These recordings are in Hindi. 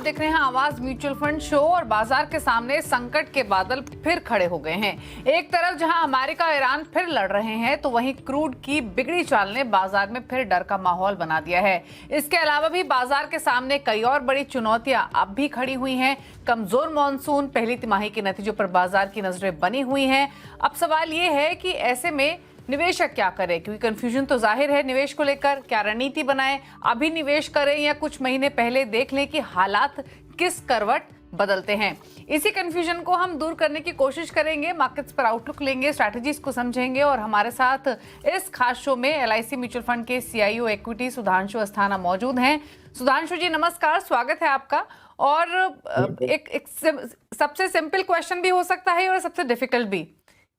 देख रहे हैं आवाज म्यूचुअल फंड शो और बाजार के सामने संकट के बादल फिर खड़े हो गए हैं। एक तरफ जहां अमेरिका और ईरान फिर लड़ रहे हैं तो वहीं क्रूड की बिगड़ी चाल ने बाजार में फिर डर का माहौल बना दिया है। इसके अलावा भी बाजार के सामने कई और बड़ी चुनौतियां अब भी खड़ी हुई हैं। कमजोर मॉनसून, पहली तिमाही के नतीजों पर बाजार की नजरें बनी हुई हैं। अब सवाल ये है कि ऐसे में निवेशक क्या करें, क्योंकि कंफ्यूजन तो जाहिर है निवेश को लेकर। क्या रणनीति बनाएं, अभी निवेश करें या कुछ महीने पहले देख लें कि हालात किस करवट बदलते हैं। इसी कंफ्यूजन को हम दूर करने की कोशिश करेंगे, मार्केट्स पर आउटलुक लेंगे, स्ट्रैटेजीज को समझेंगे और हमारे साथ इस खास शो में एलआईसी म्यूचुअल फंड के सीईओ इक्विटी सुधांशु अस्थाना मौजूद हैं। सुधांशु जी नमस्कार, स्वागत है आपका। और एक सबसे सिंपल क्वेश्चन भी हो सकता है और सबसे डिफिकल्ट भी,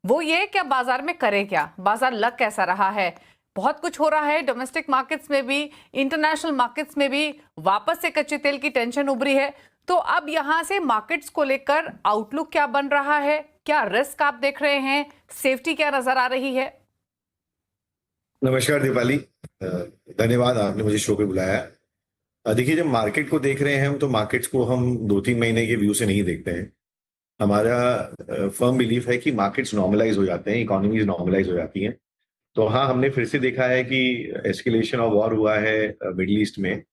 वो ये क्या बाजार में करे क्या, बाजार लग कैसा रहा है। बहुत कुछ हो रहा है डोमेस्टिक मार्केट्स में भी, इंटरनेशनल मार्केट्स में भी वापस से कच्चे तेल की टेंशन उभरी है। तो अब यहां से मार्केट्स को लेकर आउटलुक क्या बन रहा है, क्या रिस्क आप देख रहे हैं, सेफ्टी क्या नजर आ रही है। नमस्कार दीपाली, धन्यवाद आपने मुझे शो पे बुलाया। देखिए, जब मार्केट को देख रहे हैं हम तो मार्केट्स को हम 2-3 महीने के व्यू से नहीं देखते हैं। हमारा फर्म बिलीफ है कि मार्केट्स नॉर्मलाइज हो जाते हैं, इकोनॉमीज नॉर्मलाइज हो जाती हैं। तो हाँ, हमने फिर से देखा है कि एस्केलेशन ऑफ वॉर हुआ है मिडिल ईस्ट में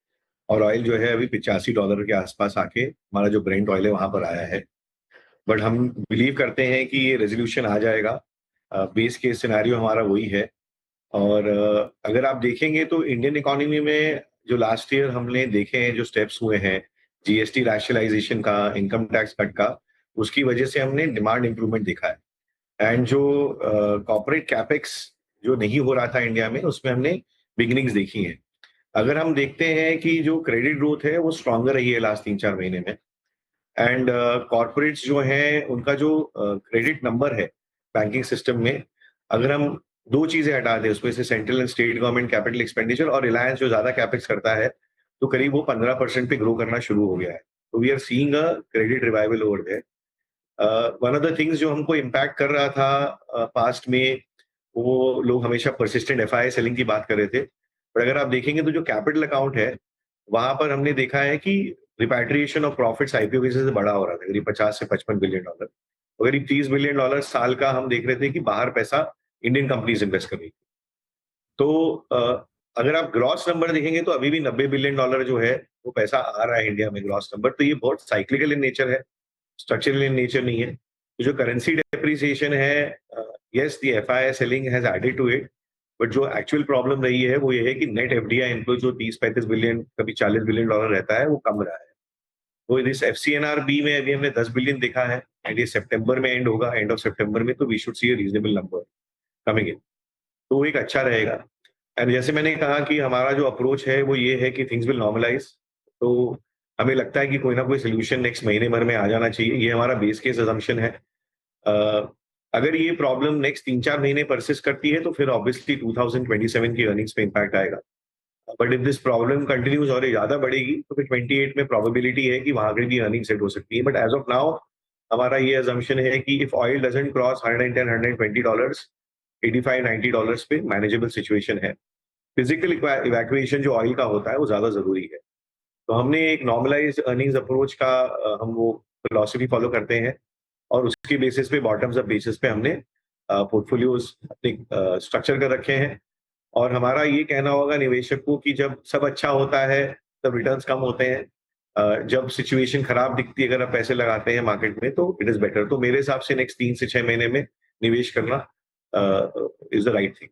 और ऑयल जो है अभी $85 के आसपास आके हमारा जो ब्रेंट ऑयल है वहां पर आया है। बट हम बिलीव करते हैं कि ये रेजोल्यूशन आ जाएगा। बेस केस सिनेरियो हमारा वही है। और अगर आप देखेंगे तो इंडियन इकोनॉमी में जो लास्ट ईयर हमने देखे हैं, जो स्टेप्स हुए हैं जीएसटी रैशनलाइजेशन का, इनकम टैक्स कट का, उसकी वजह से हमने डिमांड इंप्रूवमेंट देखा है। एंड जो कॉर्पोरेट कैपेक्स जो नहीं हो रहा था इंडिया में, उसमें हमने बिगिनिंग्स देखी हैं। अगर हम देखते हैं कि जो क्रेडिट ग्रोथ है वो स्ट्रांगर रही है लास्ट 3-4 महीने में। एंड कॉर्पोरेट्स जो हैं उनका जो क्रेडिट नंबर है बैंकिंग सिस्टम में, अगर हम दो चीजें हटा दें उसमें से, central and state government capital expenditure और रिलायंस जो ज्यादा कैपेक्स करता है, तो करीब वो 15% पे ग्रो करना शुरू हो गया है। तो we are seeing a credit revival over there. One of the things जो हमको इम्पैक्ट कर रहा था पास्ट में, वो लोग हमेशा परसिस्टेंट एफआई सेलिंग की बात कर रहे थे। बट अगर आप देखेंगे तो जो कैपिटल अकाउंट है वहां पर हमने देखा है कि रिपैट्रिएशन ऑफ प्रॉफिट्स आईपीओ की वजह से बड़ा हो रहा था, करीब 50 से $55 बिलियन। तो करीब $30 बिलियन साल का हम देख रहे थे कि बाहर पैसा इंडियन कंपनीज इन्वेस्ट कर रही थी। तो अगर आप ग्रॉस नंबर देखेंगे तो अभी भी $90 बिलियन जो है वो पैसा आ रहा है इंडिया में ग्रॉस नंबर। तो ये बहुत साइक्लिकल इन नेचर है, स्ट्रक्चरल इन नेचर नहीं है। तो जो करेंसी डेप्रिसिएशन है, yes the FI selling has added to it, but जो एक्चुअल प्रॉब्लम रही है वो ये है कि नेट एफडीआई इनफ्लो जो 30-35 बिलियन, कभी $40 बिलियन रहता है, वो कम रहा है। तो इस एफसीएनआरबी में अभी हमने 10 बिलियन देखा है एंड ये सितंबर में एंड होगा, एंड ऑफ सितंबर में। तो we should see a reasonable number coming in, तो वो एक अच्छा रहेगा। एंड जैसे मैंने कहा कि हमारा जो अप्रोच है वो ये है कि थिंग्स विल नॉर्मलाइज। तो हमें लगता है कि कोई ना कोई सोल्यूशन नेक्स्ट महीने भर में आ जाना चाहिए, ये हमारा बेस केस अजम्पशन है। अगर ये प्रॉब्लम नेक्स्ट 3-4 महीने परसिस्ट करती है तो फिर ऑब्वियसली 2027 की अर्निंग्स पे इम्पैक्ट आएगा। But if this problem continues और ज्यादा बढ़ेगी तो फिर 28 में प्रोबेबिलिटी है कि वहां की भी अर्निंग सेट हो सकती है। बट एज ऑफ नाउ हमारा ये अजम्पशन है कि इफ ऑयल डजंट क्रॉस $110-120, $85-90 पे मैनेजेबल सिचुएशन है। फिजिकल इवैक्यूएशन जो ऑयल का होता है वो ज्यादा जरूरी है। तो हमने एक नॉर्मलाइज्ड अर्निंग्स अप्रोच का हम वो फिलॉसफी फॉलो करते हैं और उसके बेसिस पे, बॉटम्स अप बेसिस पे हमने पोर्टफोलियोज अपने स्ट्रक्चर कर रखे हैं। और हमारा ये कहना होगा निवेशक को कि जब सब अच्छा होता है तब रिटर्न्स कम होते हैं। जब सिचुएशन खराब दिखती है, अगर आप पैसे लगाते हैं मार्केट में, तो इट इज बेटर। तो मेरे हिसाब से नेक्स्ट 3 से 6 महीने में निवेश करना is the right thing.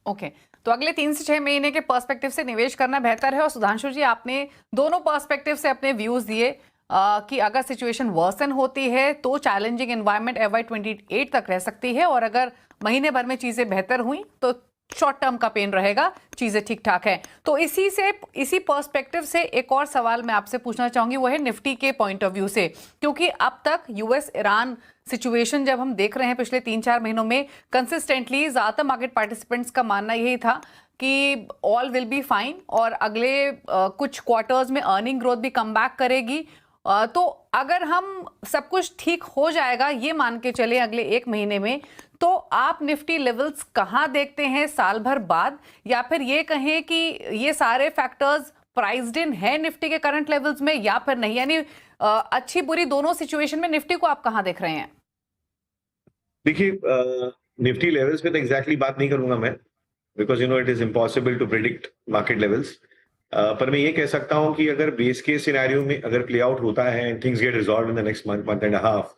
Okay, तो अगले 3 से 6 महीने के पर्सपेक्टिव से निवेश करना बेहतर है। और सुधांशु जी, आपने दोनों पर्सपेक्टिव से अपने व्यूज दिए कि अगर सिचुएशन वर्सन होती है तो चैलेंजिंग एनवायरनमेंट FY28 तक रह सकती है, और अगर महीने भर में चीजें बेहतर हुई तो शॉर्ट टर्म का पेन रहेगा, चीजें ठीक ठाक है। तो इसी पर्सपेक्टिव से एक और सवाल मैं आपसे पूछना चाहूंगी, वो है निफ्टी के पॉइंट ऑफ व्यू से। क्योंकि अब तक यूएस ईरान सिचुएशन जब हम देख रहे हैं पिछले 3-4 महीनों में, कंसिस्टेंटली ज्यादातर मार्केट पार्टिसिपेंट्स का मानना यही था कि ऑल विल बी फाइन और अगले कुछ क्वार्टर्स में अर्निंग ग्रोथ भी कम बैक करेगी। तो अगर हम सब कुछ ठीक हो जाएगा ये मान के चले अगले 1 महीने में, तो आप निफ्टी लेवल्स कहां देखते हैं साल भर बाद, या फिर ये कहें कि ये सारे फैक्टर्स प्राइस्ड इन है निफ्टी के करंट लेवल्स में या फिर नहीं, यानी अच्छी बुरी दोनों सिचुएशन में निफ्टी को आप कहां देख रहे हैं? देखिए, निफ्टी लेवल्स पे तो एग्जैक्टली बात नहीं करूंगा मैं, because it is impossible to predict market levels. पर मैं ये कह सकता हूं कि अगर बेस केस सिनेरियो में अगर प्ले आउट होता है and things get resolve in the next month and half,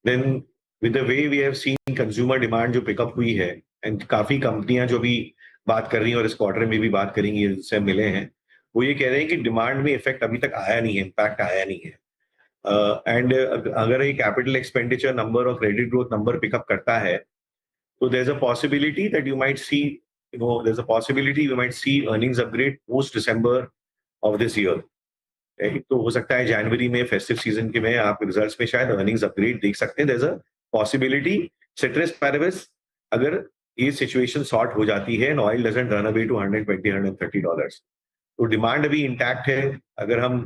then with the way we have seen consumer demand जो पिकअप हुई है, एंड काफी कंपनियां जो भी बात कर रही हैं और इस क्वार्टर में भी बात करेंगी, जिनसे मिले हैं, वो ये कह रहे हैं कि डिमांड में इफेक्ट अभी तक आया नहीं है, इम्पैक्ट आया नहीं है। एंड अगर ये कैपिटल एक्सपेंडिचर नंबर और क्रेडिट ग्रोथ नंबर पिकअप करता है, तो there's a possibility that you might see, there's a possibility you might see earnings upgrade post December of this year. Right? तो हो सकता है जनवरी में फेस्टिव सीजन के में आप रिजल्ट्स में शायद अर्निंग्स अपग्रेड देख सकते हैं। there's a possibility ceteris paribus, अगर ये सिचुएशन सॉर्ट हो जाती है and oil doesn't run away to $120-130, तो डिमांड अभी इंटैक्ट है। अगर हम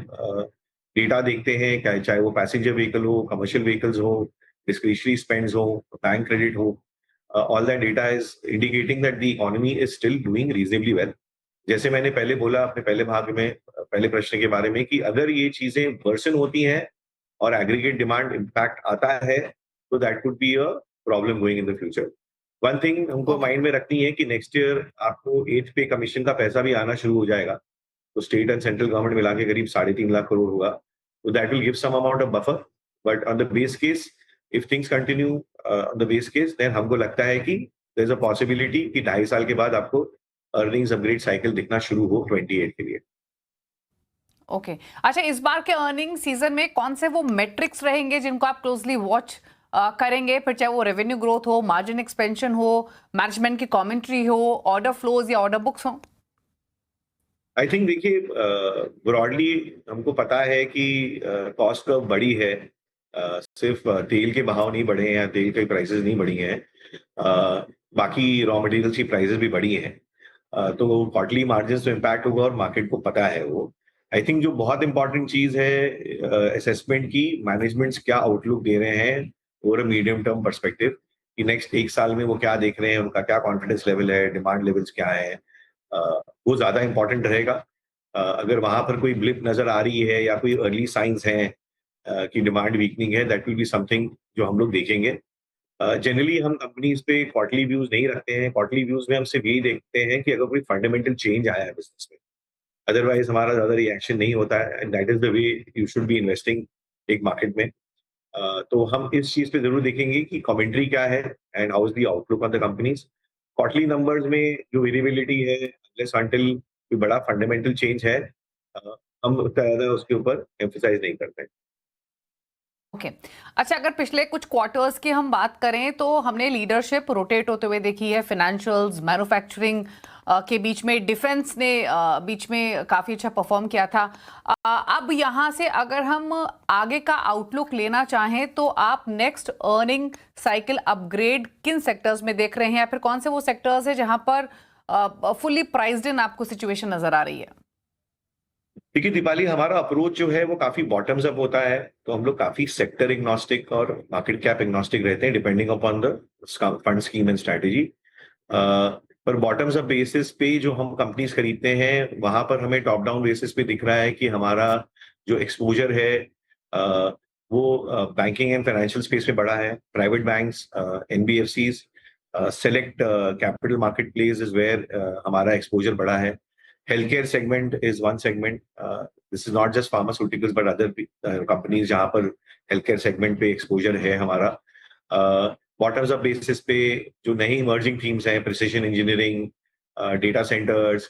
डेटा देखते हैं, चाहे वो पैसेंजर व्हीकल हो, कमर्शियल व्हीकल्स हो, डिस्क्रिशनरी स्पेंड्स हो, बैंक क्रेडिट हो, all that data is indicating that the economy is still doing reasonably well. जैसे मैंने पहले बोला अपने पहले भाग में, पहले प्रश्न के बारे में, कि अगर ये चीजें वर्सन होती हैं और एग्रीगेट डिमांड इम्पैक्ट आता है, तो that could be a problem going in the future. One thing हमको माइंड में रखनी है कि नेक्स्ट ईयर आपको 8th पे कमीशन का पैसा भी आना शुरू हो जाएगा, तो स्टेट एंड सेंट्रल गवर्नमेंट मिला के करीब 3.5 लाख करोड़ होगा, तो that will give some amount of buffer. But on the base case, if things continue on the base case, then हमको लगता है कि देयर इज अ पॉसिबिलिटी कि 2.5 साल के बाद आपको अर्निंग्स अपग्रेड साइकिल दिखना शुरू हो 28 के लिए। ओके अच्छा, इस बार के अर्निंग सीजन में कौन से वो मेट्रिक्स रहेंगे जिनको आप क्लोजली वॉच करेंगे, फिर चाहे वो रेवेन्यू ग्रोथ हो, मार्जिन एक्सपेंशन हो, मैनेजमेंट की कमेंट्री हो, ऑर्डर फ्लोज या ऑर्डर बुक्स हो? आई थिंक देखिए, ब्रॉडली हमको पता है कि कॉस्ट कर्व बढ़ी है, सिर्फ तेल के भाव नहीं बढ़े हैं या तेल के प्राइसेस नहीं बढ़ी हैं, बाकी रॉ मटेरियल्स की प्राइसेस भी बढ़ी हैं, तो क्वार्टरली मार्जिन तो इम्पैक्ट होगा और मार्केट को पता है वो। आई थिंक जो बहुत इंपॉर्टेंट चीज है असेसमेंट की, मैनेजमेंट्स क्या आउटलुक दे रहे हैं over a medium term perspective, कि नेक्स्ट 1 साल में वो क्या देख रहे हैं, उनका क्या कॉन्फिडेंस लेवल है, डिमांड लेवल्स क्या है, वो ज्यादा इंपॉर्टेंट रहेगा। अगर वहां पर कोई ब्लिप नजर आ रही है या कोई अर्ली साइंस हैं कि डिमांड वीकनिंग है, दैट विल बी समथिंग जो हम लोग देखेंगे। जनरली हम कंपनीज पे क्वार्टरली व्यूज नहीं रखते हैं, क्वार्टरली व्यूज में हम सिर्फ यही देखते हैं कि अगर कोई फंडामेंटल चेंज आया है बिजनेस में, अदरवाइज हमारा ज्यादा रिएक्शन नहीं होता है, and that is the way you should be investing एक मार्केट में। तो हम इस चीज पे जरूर देखेंगे कि कमेंट्री क्या है and how is the outlook on the companies. Quarterly numbers में जो वेरिएबिलिटी है, अनलेस अनटिल कोई बड़ा फंडामेंटल चेंज है, हम उतना ज्यादा उसके ऊपर एम्फसाइज नहीं करते हैं। ओके अच्छा, अगर पिछले कुछ क्वार्टर्स की हम बात करें तो हमने लीडरशिप रोटेट होते हुए देखी है, फाइनेंशियल्स, मैन्युफैक्चरिंग के बीच में, डिफेंस ने बीच में काफ़ी अच्छा परफॉर्म किया था। अब यहाँ से अगर हम आगे का आउटलुक लेना चाहें तो आप नेक्स्ट अर्निंग साइकिल अपग्रेड किन सेक्टर्स में देख रहे हैं, या फिर कौन से वो सेक्टर्स है जहां पर फुली प्राइस्ड इन आपको सिचुएशन नजर आ रही है? देखिए दीपाली, हमारा अप्रोच जो है वो काफी बॉटम्स अप होता है, तो हम लोग काफी सेक्टर इग्नोस्टिक और मार्केट कैप इग्नोस्टिक रहते हैं, depending upon the fund scheme and strategy. पर बॉटम्स अप बेसिस पे जो हम कंपनीज खरीदते हैं, वहां पर हमें टॉप डाउन बेसिस पे दिख रहा है कि हमारा जो एक्सपोजर है वो बैंकिंग एंड फाइनेंशियल स्पेस में बड़ा है। Private banks, NBFCs, select capital market place is where हमारा एक्सपोजर बड़ा है। Healthcare segment is one segment. This is not just pharmaceuticals but other companies जहाँ पर healthcare segment पे exposure है हमारा। Bottoms up basis पे जो नई emerging themes हैं, precision engineering, data centers,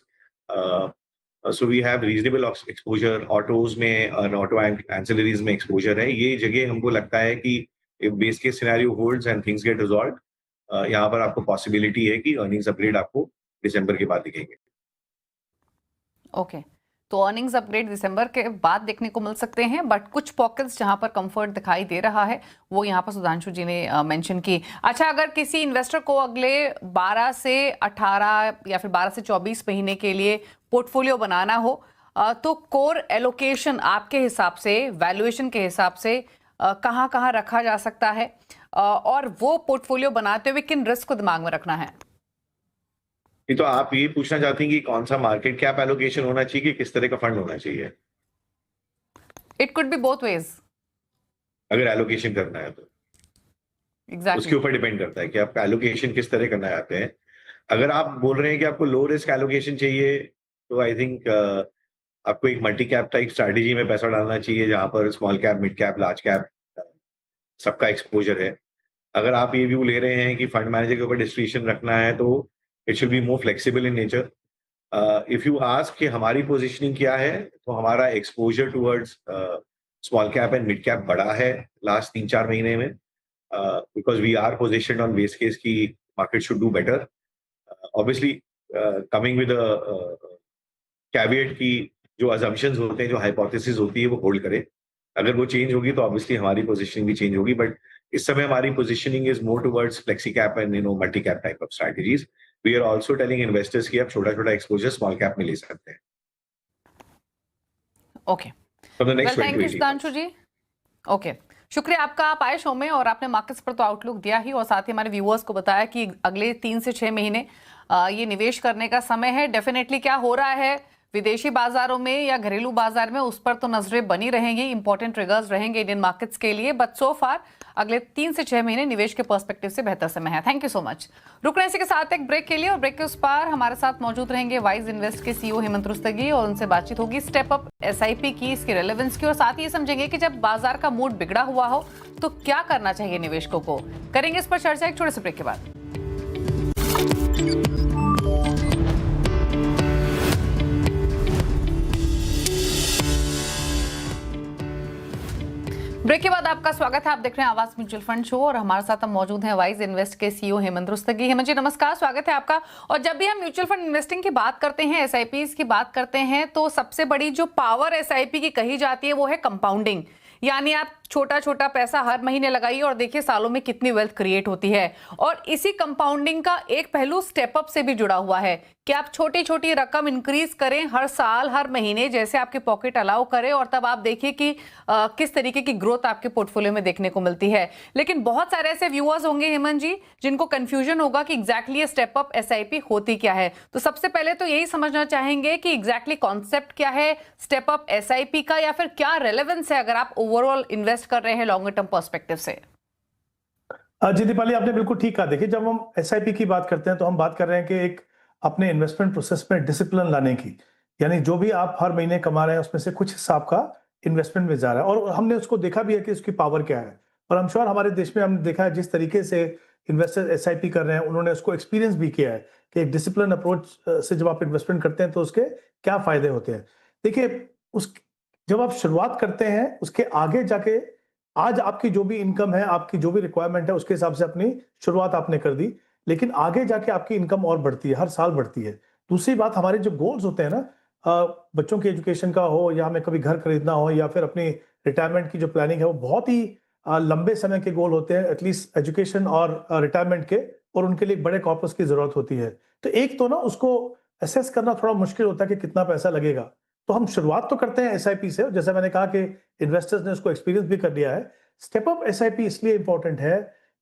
so we have reasonable exposure। Autos में और auto ancillaries में exposure है। ये जगह हमको लगता है कि if base case scenario holds and things get resolved, यहाँ पर आपको possibility है कि earnings upgrade आपको दिसंबर के बाद दिखेंगे। ओके तो अर्निंग्स अपग्रेड दिसंबर के बाद देखने को मिल सकते हैं, बट कुछ पॉकेट्स जहां पर कंफर्ट दिखाई दे रहा है वो यहां पर सुधांशु जी ने मेंशन की। अच्छा, अगर किसी इन्वेस्टर को अगले 12 से 18 या फिर 12 से 24 महीने के लिए पोर्टफोलियो बनाना हो, तो कोर एलोकेशन आपके हिसाब से, वैल्यूएशन के हिसाब से कहां कहां रखा जा सकता है, और वो पोर्टफोलियो बनाते हुए किन रिस्क को दिमाग में रखना है? ये तो आप ये पूछना चाहती हैं कि कौन सा मार्केट कैप एलोकेशन होना चाहिए कि किस तरह का फंड होना चाहिए, it could be both ways. अगर एलोकेशन करना है तो उसके एग्जैक्टली। ऊपर डिपेंड करता है कि आप एलोकेशन किस तरह करना चाहते हैं। अगर आप बोल रहे हैं कि आपको लो रिस्क एलोकेशन चाहिए, तो आई थिंक आपको एक मल्टी कैप टाइप स्ट्रैटेजी में पैसा डालना चाहिए, जहां पर small cap, mid cap, large cap सबका एक्सपोजर है। अगर आप ये व्यू ले रहे हैं कि फंड मैनेजर के ऊपर डिस्क्रिप्शन रखना है, तो it should be more flexible in nature. If you ask कि हमारी पोजीशनिंग क्या है, तो हमारा exposure towards small cap and mid cap बढ़ा है लास्ट 3-4 महीने में, because we are position on base case की market should do better. Obviously coming with caveat की जो अजम्पशंस होते हैं, जो हाइपोथेसिस होती है, वो होल्ड करे। अगर वो चेंज होगी तो ऑब्वियसली हमारी पोजीशनिंग भी चेंज होगी, बट इस समय हमारी positioning is more towards flexi cap and multi cap type of strategies. We are also telling investors कि आप छोटा छोटा एक्सपोजर स्मॉल कैप में ले सकते हैं okay, for the well next 20 thank to you 18 Sudhanshu months। जी। ओके, शुक्रिया आपका, आप आए शो में और आपने मार्केट्स पर तो आउटलुक दिया ही, और साथ ही हमारे व्यूअर्स को बताया कि अगले 3 से 6 महीने ये निवेश करने का समय है। डेफिनेटली क्या हो रहा है विदेशी बाजारों में या घरेलू बाजार में, उस पर तो नजरें बनी रहेंगी, इंपॉर्टेंट ट्रिगर्स रहेंगे इंडियन मार्केट्स के लिए, बट सो फार अगले 3 से 6 महीने निवेश के पर्सपेक्टिव से बेहतर समय है। Thank you so much. रुक रहे हैं इसी के साथ एक ब्रेक के लिए, और ब्रेक के उस पार हमारे साथ मौजूद रहेंगे वाइज इन्वेस्ट के सीईओ हेमंत रुस्तगी, और उनसे बातचीत होगी स्टेप अप एसआईपी की, इसकी रेलेवेंस की, और साथ ही ये समझेंगे कि जब बाजार का मूड बिगड़ा हुआ हो तो क्या करना चाहिए निवेशकों को। करेंगे इस पर चर्चा एक छोटे से ब्रेक के बाद। ब्रेक के बाद आपका स्वागत है। आप देख रहे हैं आवाज म्यूचुअल फंड शो, और हमारे साथ हम मौजूद हैं वाइज इन्वेस्ट के सीईओ हेमंत रुस्तगी। हेमंत जी नमस्कार, स्वागत है आपका। और जब भी हम म्यूचुअल फंड इन्वेस्टिंग की बात करते हैं, एसआईपीज की बात करते हैं, तो सबसे बड़ी जो पावर एसआईपी की कही जाती है वो है कंपाउंडिंग, यानी आप छोटा छोटा पैसा हर महीने लगाइए और देखिए सालों में कितनी वेल्थ क्रिएट होती है। और इसी कंपाउंडिंग का एक पहलू स्टेप अप से भी जुड़ा हुआ है कि आप छोटी छोटी रकम इंक्रीज करें हर साल, हर महीने, जैसे आपके पॉकेट अलाउ करे, और तब आप देखिए कि किस तरीके की ग्रोथ आपके पोर्टफोलियो में देखने को मिलती है। लेकिन बहुत सारे ऐसे व्यूअर्स होंगे हेमंत जी जिनको कंफ्यूजन होगा कि एग्जैक्टली ये स्टेप अप एसआईपी होती क्या है। तो सबसे पहले तो यही समझना चाहेंगे कि एग्जैक्टली कॉन्सेप्ट क्या है स्टेप अप एसआईपी का, या फिर क्या रेलेवेंस है अगर आप ओवरऑल इन्वेस्ट कर रहे हैं लॉन्गर टर्म पर्सपेक्टिव से। जी दीपाली, आपने बिल्कुल ठीक कहा। देखिए, जब हम एसआईपी की बात करते हैं तो हम बात कर रहे हैं कि एक अपने इन्वेस्टमेंट प्रोसेस में डिसिप्लिन लाने की, यानी जो भी आप हर महीने कमा रहे हैं उसमें से कुछ हिस्सा आपका इन्वेस्टमेंट में जा रहा है। और हमने उसको देखा भी है कि उसकी पावर क्या है, और हम श्योर हमारे देश में हमने देखा है जिस तरीके से इन्वेस्टर एसआईपी कर रहे हैं, उन्होंने उसको एक्सपीरियंस भी किया है कि एक डिसिप्लिन अप्रोच से जब आप इन्वेस्टमेंट करते हैं तो उसके क्या फायदे होते हैं। देखिए, उस जब आप शुरुआत करते हैं उसके आगे जाके आज आपकी जो भी इनकम है, आपकी जो भी रिक्वायरमेंट है, उसके हिसाब से अपनी शुरुआत आपने कर दी, लेकिन आगे जाके आपकी इनकम और बढ़ती है, हर साल बढ़ती है। दूसरी बात, हमारे जो गोल्स होते हैं ना, बच्चों की एजुकेशन का हो, या हमें कभी घर खरीदना हो, या फिर अपनी रिटायरमेंट की जो प्लानिंग है, वो बहुत ही लंबे समय के गोल होते हैं, एटलीस्ट एजुकेशन और रिटायरमेंट के, और उनके लिए बड़े कॉर्पस की जरूरत होती है। तो एक तो ना उसको असेस करना थोड़ा मुश्किल होता है कि कितना पैसा लगेगा। तो हम शुरुआत तो करते हैं एसआईपी से, जैसे मैंने कहा कि इन्वेस्टर्स ने उसको एक्सपीरियंस भी कर लिया है। स्टेप अप एसआईपी इसलिए इंपॉर्टेंट है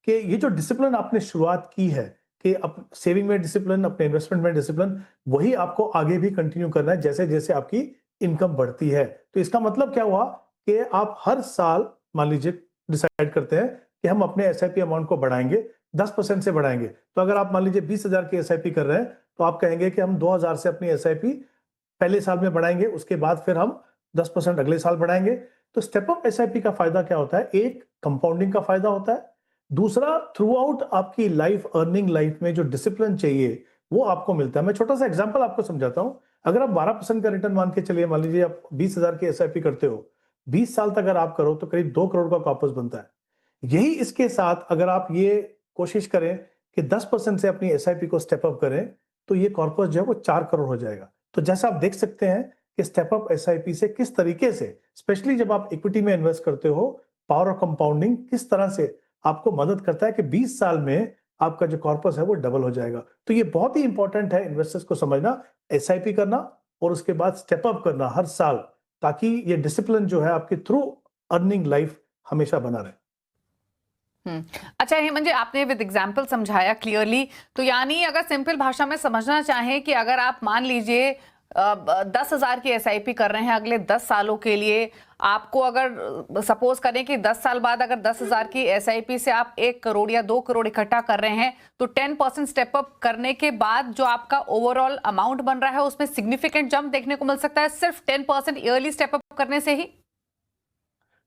कि ये जो डिसिप्लिन आपने शुरुआत की है कि सेविंग में डिसिप्लिन, अपने इन्वेस्टमेंट में डिसिप्लिन, वही आपको आगे भी कंटिन्यू करना है जैसे जैसे आपकी इनकम बढ़ती है। तो इसका मतलब क्या हुआ कि आप हर साल मान लीजिए डिसाइड करते हैं कि हम अपने एसआईपी अमाउंट को बढ़ाएंगे, 10% से बढ़ाएंगे। तो अगर आप मान लीजिए 20,000 की एसआईपी कर रहे हैं, तो आप कहेंगे कि हम 2,000 से अपनी एसआईपी पहले साल में बढ़ाएंगे, उसके बाद फिर हम 10% अगले साल बढ़ाएंगे। तो स्टेप अप एसआईपी का फायदा क्या होता है? एक, कंपाउंडिंग का फायदा होता है। दूसरा, थ्रू आउट आपकी लाइफ, अर्निंग लाइफ में जो डिसिप्लिन चाहिए वो आपको मिलता है। मैं छोटा सा एग्जांपल आपको समझाता हूं। अगर आप 12% का रिटर्न मान के चलिए, मान लीजिए आप 20,000 की एसआईपी करते हो, 20 साल तक अगर आप करो तो करीब 2 करोड़ का कॉर्पस बनता है। यही इसके साथ अगर आप ये कोशिश करें कि 10% से अपनी एसआईपी को स्टेप अप करें, तो ये कॉर्पस जो है वो 4 करोड़ हो जाएगा। तो जैसा आप देख सकते हैं कि स्टेप अप एसआईपी से किस तरीके से, स्पेशली जब आप इक्विटी में इन्वेस्ट करते हो, पावर ऑफ कंपाउंडिंग किस तरह से आपको मदद करता है कि 20 साल में आपका जो कॉर्पस है वो डबल हो जाएगा। तो ये बहुत ही इंपॉर्टेंट है इन्वेस्टर्स को समझना, एसआईपी करना और उसके बाद स्टेप अप करना हर साल, ताकि ये डिसिप्लिन जो है आपकी थ्रू अर्निंग लाइफ हमेशा बना रहे। अच्छा हेमंत जी, आपने विद एग्जांपल समझाया क्लियरली। तो यानी अगर सिंपल भाषा में समझना चाहें कि अगर आप मान लीजिए 10,000 की एसआईपी कर रहे हैं अगले 10 सालों के लिए, आपको अगर सपोज करें कि 10 साल बाद अगर 10,000 की एसआईपी से आप 1 करोड़ या 2 करोड़ इकट्ठा कर रहे हैं, तो 10% स्टेप अप करने के बाद जो आपका ओवरऑल अमाउंट बन रहा है उसमें सिग्निफिकेंट जंप देखने को मिल सकता है सिर्फ 10% ईयरली स्टेप अप करने से ही।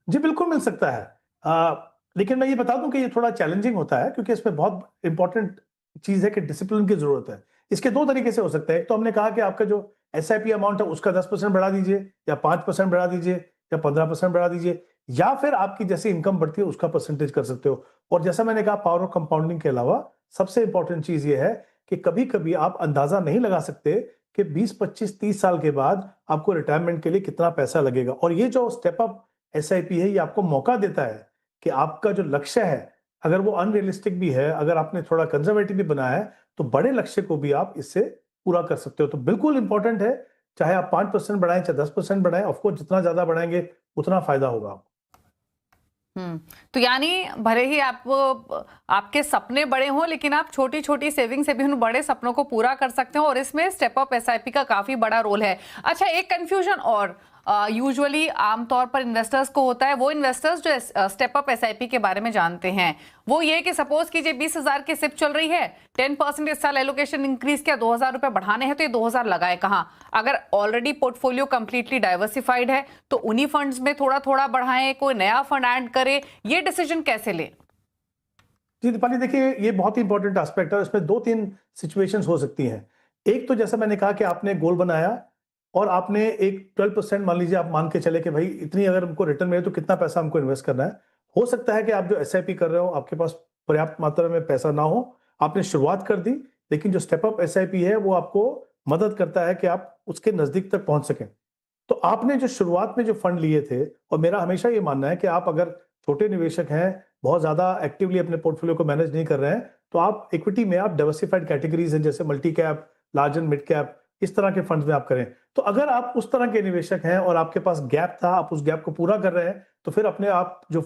जी बिल्कुल मिल सकता है। लेकिन मैं ये बता दूं कि ये थोड़ा चैलेंजिंग होता है, क्योंकि इसमें बहुत इंपॉर्टेंट चीज है कि डिसिप्लिन की जरूरत है। इसके दो तरीके से हो सकता है। एक तो हमने कहा कि आपका जो एसआईपी अमाउंट है उसका 10% बढ़ा दीजिए, या 5% बढ़ा दीजिए, या 15% बढ़ा दीजिए, या फिर आपकी जैसी इनकम बढ़ती है उसका परसेंटेज कर सकते हो। और जैसा मैंने कहा, पावर ऑफ कंपाउंडिंग के अलावा सबसे इंपॉर्टेंट चीज ये है कि कभी कभी आप अंदाजा नहीं लगा सकते कि 20, 25, 30 साल के बाद आपको रिटायरमेंट के लिए कितना पैसा लगेगा। और ये जो स्टेप अप एसआईपी है, ये आपको मौका देता है कि आपका जो लक्ष्य है, अगर वो अनरियलिस्टिक भी है, अगर आपने थोड़ा कंजर्वेटिव भी बनाया है, तो बड़े लक्ष्य को भी आप इससे पूरा कर सकते हो। तो बिल्कुल इंपॉर्टेंट है, चाहे आप 5% बढ़ाएं चाहे 10% बढ़ाएं, ऑफकोर्स जितना ज्यादा बढ़ाएंगे उतना फायदा होगा आपको। तो यानी भले ही आप आपके सपने बड़े हों, लेकिन आप छोटी छोटी सेविंग से भी उन बड़े सपनों को पूरा कर सकते हो, और इसमें स्टेप अप एसआईपी का काफी बड़ा रोल है। अच्छा, एक कंफ्यूजन और यूजुअली आमतौर पर इन्वेस्टर्स को होता है, वो इन्वेस्टर्स जो स्टेप अप एसआईपी के बारे में जानते हैं, वो ये कि सपोज कीजिए 20,000 की सिप चल रही है, 10% इस साल एलोकेशन इंक्रीज किया, 2,000 रुपए बढ़ाने हैं, तो ये 2,000 लगाए कहाँ? अगर ऑलरेडी पोर्टफोलियो कंप्लीटली डाइवर्सिफाइड है तो उन्हीं फंड्स में थोड़ा थोड़ा बढ़ाएं, कोई नया फंड ऐड करे, ये डिसीजन कैसे लें? जी दीपाली, देखिए ये बहुत ही इंपॉर्टेंट एस्पेक्ट है। इसमें 2-3 सिचुएशंस हो सकती हैं। एक तो जैसा मैंने कहा कि आपने गोल बनाया और आपने एक 12% मान लीजिए, आप मान के चले कि भाई इतनी अगर हमको रिटर्न मिले तो कितना पैसा हमको इन्वेस्ट करना है। हो सकता है कि आप जो एसआईपी कर रहे हो आपके पास पर्याप्त मात्रा में पैसा ना हो, आपने शुरुआत कर दी, लेकिन जो स्टेप अप एसआईपी है वो आपको मदद करता है कि आप उसके नजदीक तक पहुंच सकें। तो आपने जो शुरुआत में जो फंड लिए थे, और मेरा हमेशा ये मानना है कि आप अगर छोटे निवेशक हैं, बहुत ज्यादा एक्टिवली अपने पोर्टफोलियो को मैनेज नहीं कर रहे हैं, तो आप इक्विटी में आप डाइवर्सिफाइड कैटेगरीज हैं, जैसे multi cap, large and mid cap, इस तरह के फंड्स में आप करें। तो अगर आप उस तरह के निवेशक हैं और आपके पास गैप था, आप उस गैप को पूरा कर रहे हैं, तो फिर अपने आप जो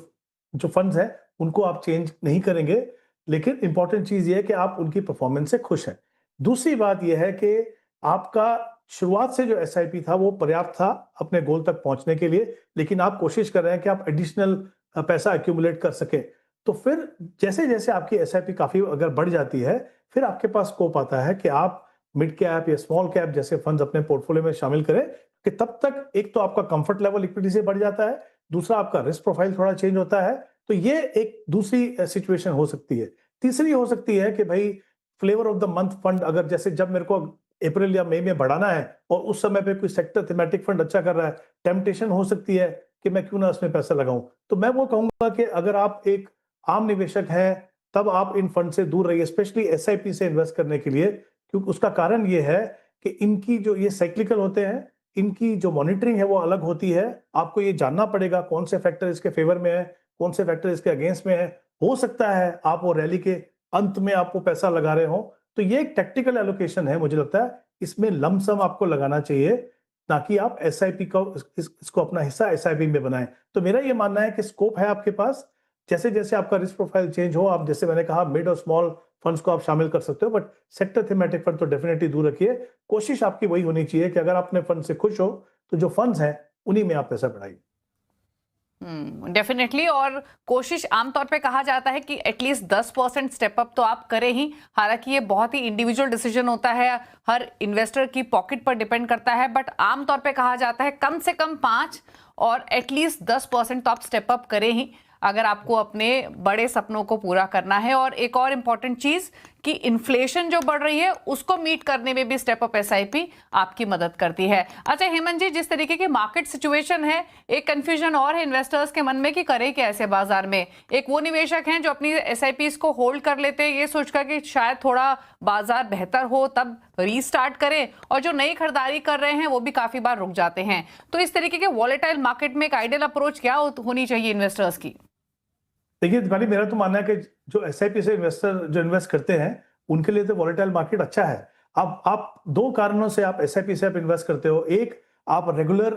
जो फंड्स हैं उनको आप चेंज नहीं करेंगे। लेकिन इंपॉर्टेंट चीज ये है कि आप उनकी परफॉर्मेंस से खुश हैं। दूसरी बात यह है कि आपका शुरुआत से जो एसआईपी था वो पर्याप्त था अपने गोल तक पहुंचने के लिए, लेकिन आप कोशिश कर रहे हैं कि आप एडिशनल पैसा एक्यूमुलेट कर सके। तो फिर जैसे जैसे आपकी एसआईपी काफी अगर बढ़ जाती है, फिर आपके पास स्कोप आता है कि आप मिड कैप या स्मॉल कैप जैसे फंड्स अपने पोर्टफोलियो में शामिल करें, कि तब तक एक तो आपका कंफर्ट लेवल इक्विटी से बढ़ जाता है, दूसरा आपका रिस्क प्रोफाइल थोड़ा चेंज होता है। तो ये एक दूसरी सिचुएशन हो सकती है। तीसरी हो सकती है कि भाई flavour of the month fund, अगर जैसे जब मेरे को अप्रैल या मई में बढ़ाना है और उस समय पे कोई सेक्टर थीमेटिक फंड अच्छा कर रहा है, टेम्पटेशन हो सकती है कि मैं क्यों ना उसमें पैसा लगाऊं। तो मैं वो कहूंगा कि अगर आप एक आम निवेशक हैं, तब आप इन फंड से दूर रहिए, स्पेशली एसआईपी से इन्वेस्ट करने के लिए। क्योंकि उसका कारण ये है कि इनकी जो ये साइक्लिकल होते हैं, इनकी जो मॉनिटरिंग है वो अलग होती है। आपको ये जानना पड़ेगा कौन से फैक्टर इसके फेवर में है, कौन से फैक्टर इसके अगेंस्ट में है। हो सकता है आप वो रैली के अंत में आप वो पैसा लगा रहे हो। तो ये एक टैक्टिकल एलोकेशन है, मुझे लगता है इसमें लमसम आपको लगाना चाहिए, ताकि आप एसआईपी को इसको अपना हिस्सा एसआईपी में बनाएं। तो मेरा ये मानना है कि स्कोप है आपके पास, जैसे जैसे आपका रिस्क प्रोफाइल चेंज हो, आप जैसे मैंने कहा मिड और स्मॉल फंड्स को आप शामिल कर सकते हो, बट सेक्टर थीमेटिक फंड तो डेफिनेटली दूर रखिए। कोशिश आपकी वही होनी चाहिए कि अगर आप अपने फंड से खुश हो तो जो फंड्स हैं उन्हीं में आप पैसा बढ़ाइए। डेफिनेटली। और कोशिश आमतौर पे कहा जाता है कि एटलीस्ट 10% स्टेप अप तो आप करें ही। हालांकि ये बहुत ही इंडिविजुअल डिसीजन होता है, हर इन्वेस्टर की पॉकेट पर डिपेंड करता है, बट आमतौर पे कहा जाता है कम से कम 5 और एटलीस्ट 10% तो आप स्टेप अप करें ही, अगर आपको अपने बड़े सपनों को पूरा करना है। और एक और इंपॉर्टेंट चीज कि इन्फ्लेशन जो बढ़ रही है उसको मीट करने में भी स्टेप अप एसआईपी आपकी मदद करती है। अच्छा हेमंत जी, जिस तरीके की मार्केट सिचुएशन है, एक कंफ्यूजन और है इन्वेस्टर्स के मन में कि करें क्या ऐसे बाजार में। एक वो निवेशक हैं जो अपनी एसआईपी को होल्ड कर लेते हैं ये सोचकर कि शायद थोड़ा बाजार बेहतर हो तब रीस्टार्ट करें, और जो नई खरीदारी कर रहे हैं वो भी काफी बार रुक जाते हैं। तो इस तरीके के वॉलेटाइल मार्केट में एक आइडियल अप्रोच क्या होनी चाहिए इन्वेस्टर्स की? देखिए दीपाली, मेरा तो मानना है कि जो एसआईपी से इन्वेस्टर जो इन्वेस्ट करते हैं उनके लिए तो वॉलेटाइल मार्केट अच्छा है। अब आप दो कारणों से आप एसआईपी से आप इन्वेस्ट करते हो। एक, आप रेगुलर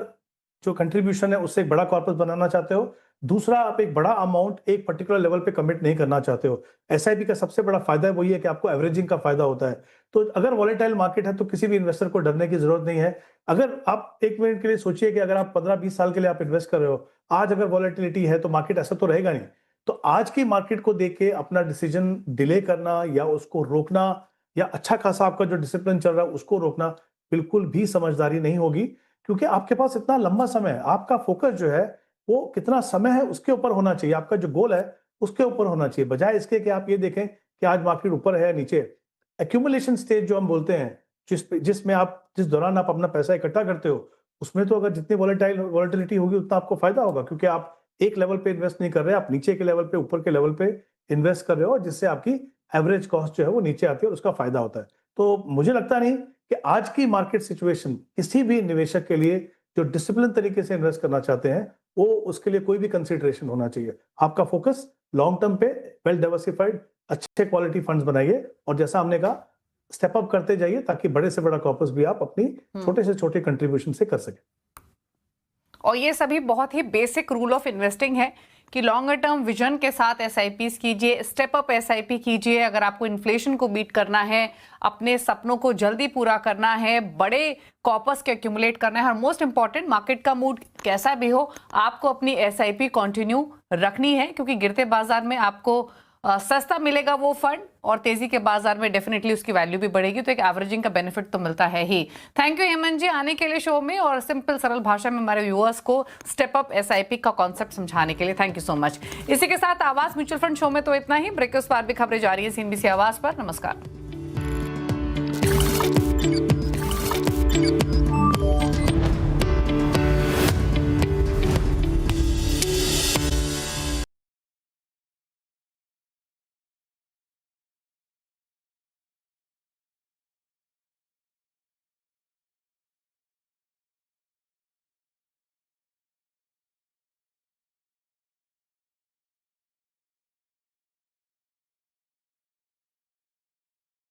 जो कंट्रीब्यूशन है उससे एक बड़ा कॉर्पस बनाना चाहते हो। दूसरा, आप एक बड़ा अमाउंट एक पर्टिकुलर लेवल पे कमिट नहीं करना चाहते हो। एसआईपी का सबसे बड़ा फायदा वही है कि आपको एवरेजिंग का फायदा होता है। तो अगर वॉलेटाइल मार्केट है तो किसी भी इन्वेस्टर को डरने की जरूरत नहीं है। अगर आप 1 मिनट के लिए सोचिए कि अगर आप 15-20 साल के लिए आप इन्वेस्ट कर रहे हो, आज अगर वॉलेटिलिटी है तो मार्केट ऐसा तो रहेगा नहीं। तो आज की मार्केट को देख के अपना डिसीजन डिले करना या उसको रोकना, या अच्छा खासा आपका जो डिसिप्लिन चल रहा है उसको रोकना, बिल्कुल भी समझदारी नहीं होगी, क्योंकि आपके पास इतना लंबा समय है। आपका फोकस जो है वो कितना समय है उसके ऊपर होना चाहिए, आपका जो गोल है उसके ऊपर होना चाहिए, बजाय इसके कि आप ये देखें कि आज मार्केट ऊपर है या नीचे। एक्यूमुलेशन स्टेज जो हम बोलते हैं, जिस दौरान आप अपना पैसा इकट्ठा करते हो, उसमें तो अगर जितनी वॉलेटिलिटी होगी उतना आपको फायदा होगा, क्योंकि आप एक लेवल पे इन्वेस्ट नहीं कर रहे, आप नीचे के लेवल पे, ऊपर के लेवल पे इन्वेस्ट कर रहे हो, जिससे आपकी एवरेज कॉस्ट जो है वो नीचे आती है और उसका फायदा होता है। तो मुझे लगता नहीं कि आज की मार्केट सिचुएशन किसी भी निवेशक के लिए जो डिसिप्लिन तरीके से इन्वेस्ट करना चाहते हैं, वो उसके लिए कोई भी कंसिडरेशन होना चाहिए। आपका फोकस लॉन्ग टर्म पे, वेल डाइवर्सिफाइड अच्छे क्वालिटी फंड्स बनाइए, और जैसा हमने कहा, स्टेप अप करते जाइए ताकि बड़े से बड़ा कॉर्पस भी आप अपनी छोटे से छोटे कंट्रीब्यूशन से कर सकें। और ये सभी बहुत ही बेसिक रूल ऑफ इन्वेस्टिंग है कि लॉन्गर टर्म विजन के साथ एसआईपीस कीजिए, स्टेप अप एसआईपी कीजिए। अगर आपको इन्फ्लेशन को बीट करना है, अपने सपनों को जल्दी पूरा करना है, बड़े कॉर्पस के एक्यूमुलेट करना है, और मोस्ट इंपॉर्टेंट, मार्केट का मूड कैसा भी हो, आपको अपनी एसआईपी कंटिन्यू रखनी है, क्योंकि गिरते बाजार में आपको सस्ता मिलेगा वो फंड, और तेजी के बाजार में डेफिनेटली उसकी वैल्यू भी बढ़ेगी। तो एक एवरेजिंग का बेनिफिट तो मिलता है ही। थैंक यू हेमंत जी आने के लिए शो में, और सिंपल सरल भाषा में हमारे व्यूअर्स को स्टेप अप एसआईपी का कॉन्सेप्ट समझाने के लिए थैंक यू सो मच। इसी के साथ आवाज म्यूचुअल फंड शो में तो इतना ही। ब्रेक के उस पार भी खबरें जारी है CNBC आवाज पर। नमस्कार।